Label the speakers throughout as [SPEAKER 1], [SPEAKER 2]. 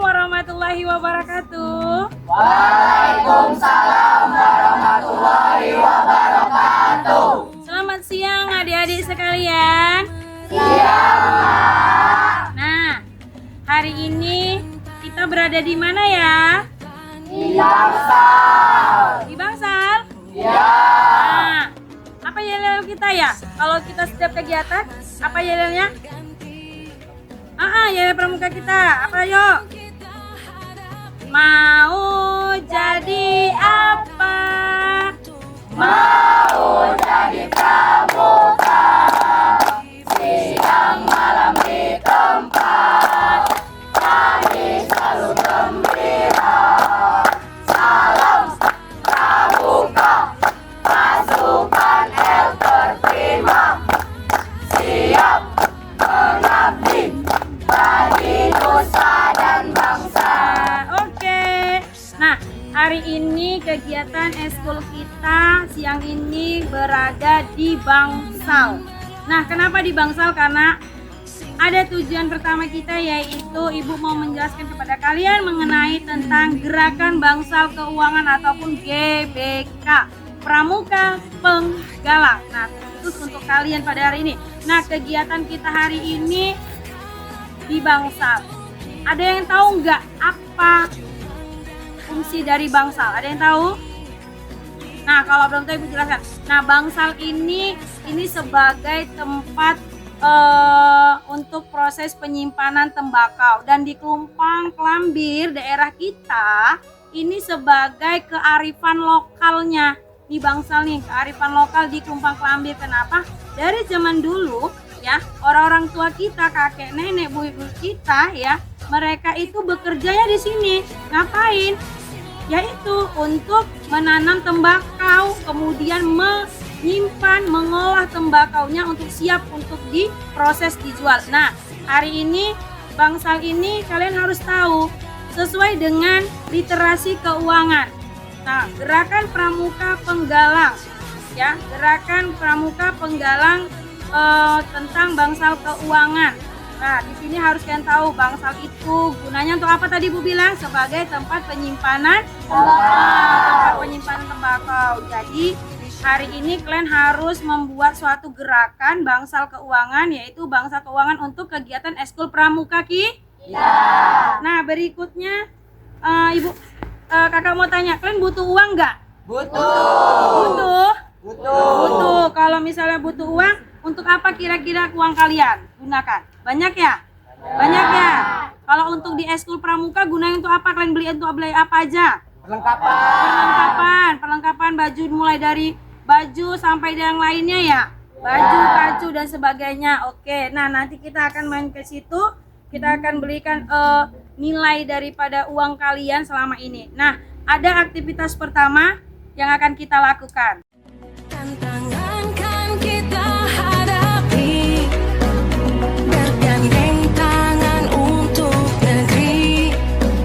[SPEAKER 1] warahmatullahi wabarakatuh.
[SPEAKER 2] Waalaikumsalam warahmatullahi wabarakatuh.
[SPEAKER 1] Selamat siang adik-adik sekalian.
[SPEAKER 2] Siang.
[SPEAKER 1] Nah, hari ini kita berada di mana ya?
[SPEAKER 2] Di Bangsal.
[SPEAKER 1] Di Bangsal?
[SPEAKER 2] Ya.
[SPEAKER 1] Nah, apa yel-yel kita ya? Kalau kita setiap kegiatan, apa yel-yelnya? Yel pramuka kita. Apa yuk? Mau jadi apa?
[SPEAKER 2] Mau jadi pramuka, siang malam di tempat, kami selalu gembira. Salam pramuka, pasukan L terprima, siap mengabdi bagi nusa dan bangsa.
[SPEAKER 1] Oke. Nah, hari ini kegiatan eskul kita siang ini berada di Bangsal. Nah, kenapa di Bangsal? Karena ada tujuan pertama kita, yaitu Ibu mau menjelaskan kepada kalian mengenai tentang Gerakan Bangsal Keuangan ataupun GBK, Pramuka Penggalang. Nah, khusus untuk kalian pada hari ini. Nah, kegiatan kita hari ini di Bangsal. Ada yang tahu nggak apa fungsi dari Bangsal? Ada yang tahu? Nah, kalau belum tahu Ibu jelaskan. Nah, Bangsal ini sebagai tempat untuk proses penyimpanan tembakau, dan di Klumpang Klambir daerah kita ini sebagai kearifan lokalnya di Bangsal nih, kearifan lokal di Klumpang Klambir. Kenapa? Dari zaman dulu ya, orang-orang tua kita, kakek nenek, ibu kita ya, mereka itu bekerjanya di sini. Ngapain? Yaitu untuk menanam tembakau, kemudian menyimpan, mengolah tembakaunya untuk siap untuk diproses dijual. Nah, hari ini Bangsal ini kalian harus tahu sesuai dengan literasi keuangan. Nah, Gerakan Pramuka Penggalang ya, Gerakan Pramuka Penggalang tentang Bangsal Keuangan. Nah, di sini harus kalian tahu Bangsal itu gunanya untuk apa tadi Bu bilang? Sebagai tempat penyimpanan tembakau. Jadi hari ini kalian harus membuat suatu gerakan Bangsal Keuangan, yaitu Bangsal Keuangan untuk kegiatan eskul pramuka
[SPEAKER 2] Ya.
[SPEAKER 1] Nah, berikutnya Ibu kakak mau tanya, kalian butuh uang nggak?
[SPEAKER 2] Butuh.
[SPEAKER 1] Butuh. Kalau misalnya butuh uang, untuk apa kira-kira uang kalian gunakan? Banyak ya? Banyak ya? Kalau untuk di eskul pramuka gunanya untuk apa? Kalian beli apa aja? Perlengkapan baju, mulai dari baju sampai yang lainnya ya? Baju, baju dan sebagainya. Oke, nah nanti kita akan main ke situ. Kita akan belikan nilai daripada uang kalian selama ini. Nah, ada aktivitas pertama yang akan kita lakukan.
[SPEAKER 3] Tantangan kan kita hadapi, bergandeng tangan untuk negeri,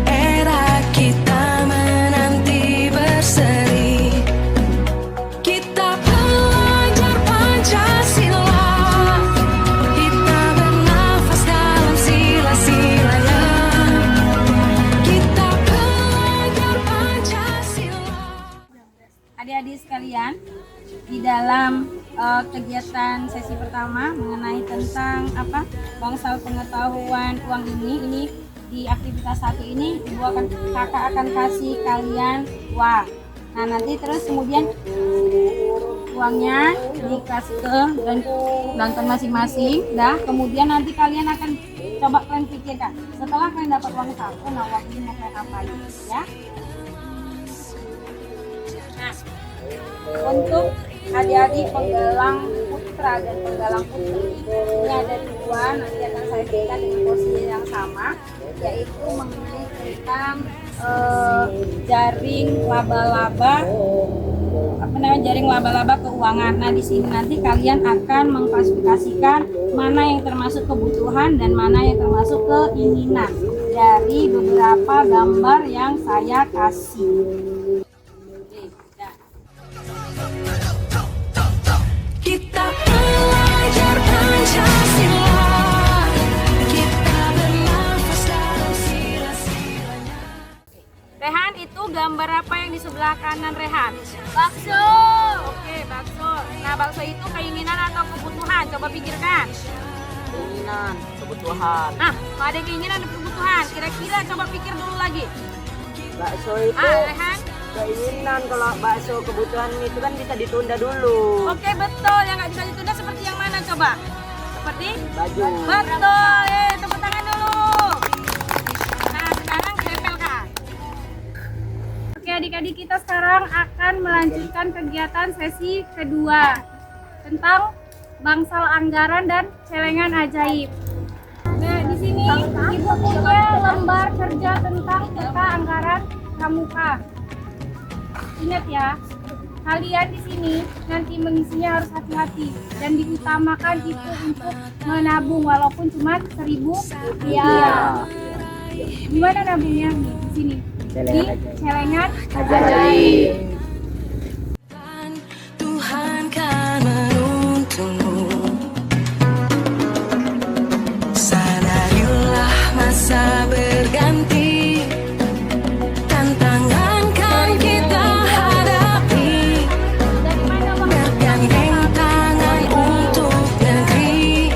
[SPEAKER 3] era kita menanti berseri. Kita belajar Pancasila, kita bernafas dalam sila-silanya. Kita belajar Pancasila.
[SPEAKER 1] Adik-adik sekalian, di dalam kegiatan sesi pertama mengenai tentang Bangsal Pengetahuan Uang ini di aktivitas 1 ini kakak akan kasih kalian uang. Nah, nanti terus kemudian uangnya dikasih ke belangkon masing-masing. Kemudian nanti kalian akan coba kalian pikirkan, setelah kalian dapat uang satu, nah uang ini mau kalian apain ya. Nah, untuk adik-adik penggalang putra dan penggalang putri ini ada 2, nanti akan saya berikan dengan posisi yang sama, yaitu mengenai tentang jaring laba-laba keuangan. Nah, di sini nanti kalian akan mengklasifikasikan mana yang termasuk kebutuhan dan mana yang termasuk keinginan dari beberapa gambar yang saya kasih.
[SPEAKER 3] Kita belajar Pancasila, kita bernafas dalam sila-sila.
[SPEAKER 1] gambar apa yang di sebelah kanan Rehan?
[SPEAKER 2] Bakso.
[SPEAKER 1] Oke, bakso. Nah, bakso itu keinginan atau kebutuhan? Coba pikirkan.
[SPEAKER 2] Keinginan, kebutuhan.
[SPEAKER 1] Nah, kalau ada keinginan dan kebutuhan, kira-kira coba pikir dulu lagi.
[SPEAKER 2] Bakso itu
[SPEAKER 1] Rehan?
[SPEAKER 2] keinginan, kalau bakso kebutuhan itu kan bisa ditunda dulu.
[SPEAKER 1] Oke, betul. Yang nggak bisa ditunda seperti yang mana coba? Seperti?
[SPEAKER 2] Baju.
[SPEAKER 1] Betul. Tepuk tangan dulu. Nah, sekarang ditempelkan. Oke, adik-adik, kita sekarang akan melanjutkan kegiatan sesi kedua tentang bangsal anggaran dan celengan ajaib. Nah, di sini Ibu punya lembar kerja tentang peta anggaran pramuka. Ingat ya, kalian di sini nanti mengisinya harus hati-hati dan diutamakan itu untuk menabung walaupun cuma 1.000 rupiah. Gimana nabungnya? Di sini di celengan ajaib.
[SPEAKER 3] Tuhan kan menuntunmu. Sadarilah masa berganti, tantangan kan kita hadapi. Bergandeng tangan untuk negeri,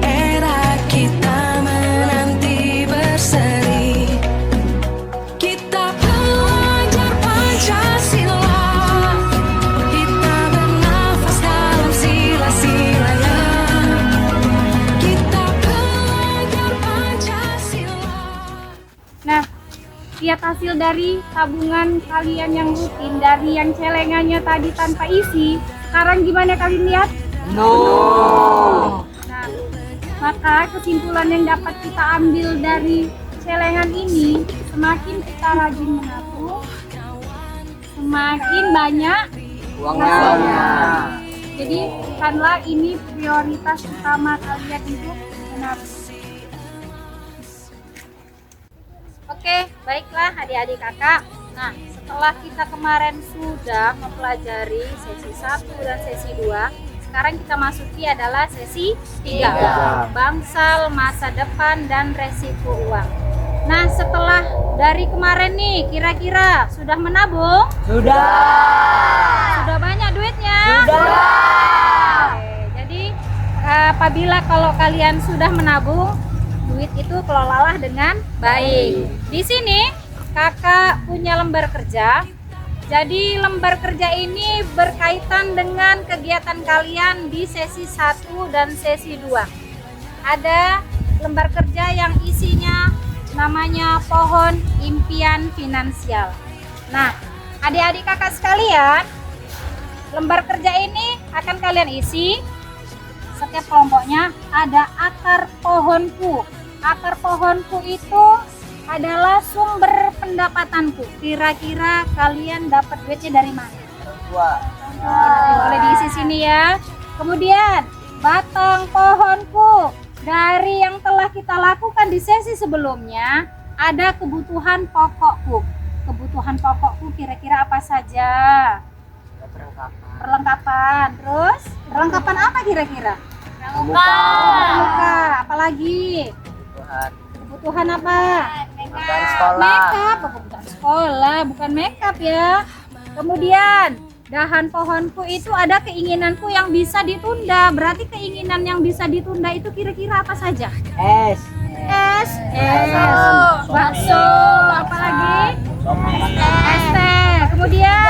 [SPEAKER 3] era kita menanti berseri. Kita belajar Pancasila, kita bernafas dalam sila-silanya. Kita belajar Pancasila.
[SPEAKER 1] Nah, lihat hasil dari tabungan kalian yang rutin dari yang celengannya tadi tanpa isi. Sekarang gimana kalian lihat?
[SPEAKER 2] No.
[SPEAKER 1] Nah, maka kesimpulan yang dapat kita ambil dari celengan ini, semakin kita rajin menabung, semakin banyak
[SPEAKER 2] Uangnya.
[SPEAKER 1] Jadi bukanlah ini prioritas utama kalian untuk menabung. Oke, baiklah adik-adik kakak. Nah, setelah kita kemarin sudah mempelajari sesi 1 dan sesi 2, sekarang kita masuki adalah sesi 3, bangsal masa depan dan resiko uang. Nah, setelah dari kemarin nih, kira-kira sudah menabung?
[SPEAKER 2] Sudah.
[SPEAKER 1] Sudah banyak duitnya?
[SPEAKER 2] Sudah.
[SPEAKER 1] Oke, jadi apabila kalau kalian sudah menabung, duit itu kelolalah dengan baik. Di sini kakak punya lembar kerja. Jadi lembar kerja ini berkaitan dengan kegiatan kalian di sesi 1 dan sesi 2. Ada lembar kerja yang isinya namanya pohon impian finansial. Nah, adik-adik kakak sekalian, lembar kerja ini akan kalian isi. Setiap kelompoknya ada akar pohonku. Akar pohonku itu adalah sumber pendapatanku. Kira-kira kalian dapat duitnya dari mana?
[SPEAKER 2] Wah.
[SPEAKER 1] Boleh diisi sini ya. Kemudian batang pohonku. Dari yang telah kita lakukan di sesi sebelumnya, ada kebutuhan pokokku. Kebutuhan pokokku kira-kira apa saja? Perlengkapan. Terus perlengkapan apa kira-kira? Pramuka. Apalagi? Kebutuhan apa?
[SPEAKER 2] Makan sekolah.
[SPEAKER 1] Makeup. Kebutuhan sekolah, bukan makeup ya. Kemudian dahan pohonku itu ada keinginanku yang bisa ditunda. Berarti keinginan yang bisa ditunda itu kira-kira apa saja?
[SPEAKER 2] Es.
[SPEAKER 1] Es, bakso, apalagi? Es teh. Kemudian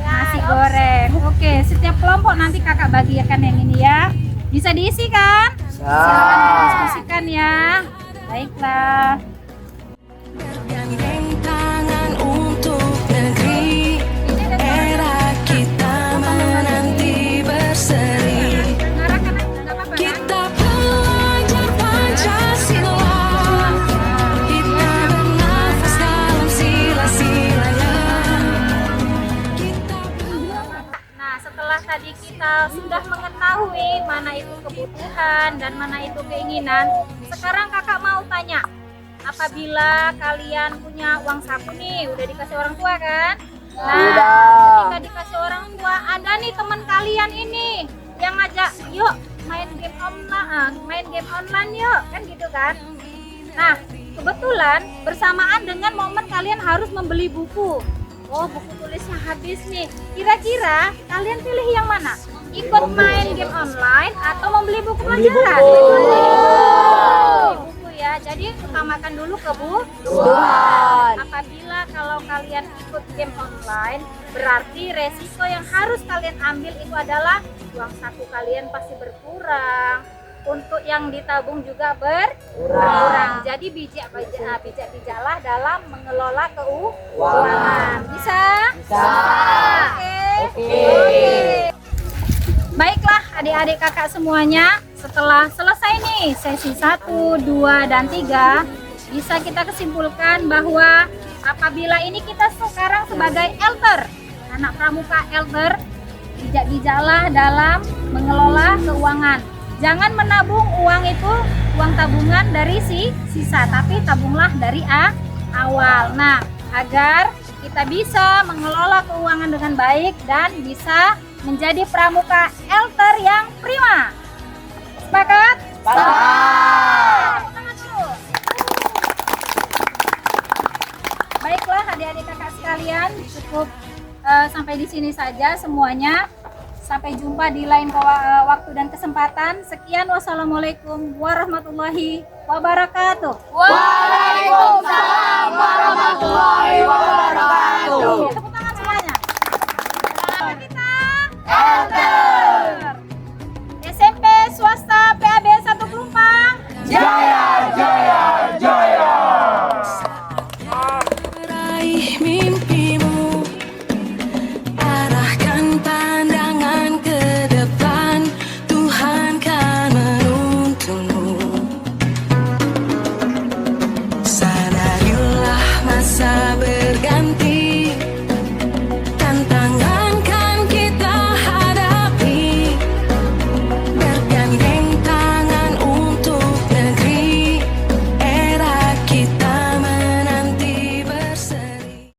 [SPEAKER 1] nasi goreng. Oke, setiap kelompok nanti kakak bagikan yang ini ya. Bisa diisi kan? Silakan didiskusikan ya. Baiklah.
[SPEAKER 3] Bergandeng tangan untuk negeri, era kita menanti berseri. Kita belajar Pancasila, kita bernafas dalam sila-silanya.
[SPEAKER 1] Nah, setelah tadi kita sudah mengetahui mana itu kebutuhan dan mana itu keinginan, sekarang kakak mau tanya, apabila kalian punya uang saku nih, udah dikasih orang tua kan? Nah, ketika dikasih orang tua, ada nih teman kalian ini yang ngajak, yuk main game online yuk, kan gitu kan? Nah, kebetulan bersamaan dengan momen kalian harus membeli buku. Oh, buku tulisnya habis nih. Kira-kira kalian pilih yang mana? Ikut main game online atau membeli buku pelajaran? Membeli buku ya. Jadi utamakan dulu kebutuhan. Apabila kalau kalian ikut game online, berarti resiko yang harus kalian ambil itu adalah uang saku kalian pasti berkurang. Untuk yang ditabung juga berkurang. Jadi bijaklah dalam mengelola keuangan. Bisa? Oke. Baiklah adik-adik kakak semuanya, setelah selesai nih sesi 1, 2, dan 3, bisa kita kesimpulkan bahwa apabila ini kita sekarang sebagai elder, anak pramuka elder, bijak-bijaklah dalam mengelola keuangan. Jangan menabung uang itu, uang tabungan dari sisa, tapi tabunglah dari awal. Nah, agar kita bisa mengelola keuangan dengan baik dan bisa menjadi pramuka elder yang prima. Sepakat? Sepakat. Tangan dulu. Baiklah adik-adik kakak sekalian, cukup sampai di sini saja semuanya. Sampai jumpa di lain waktu dan kesempatan. Sekian, wassalamualaikum warahmatullahi wabarakatuh.
[SPEAKER 4] Waalaikumsalam.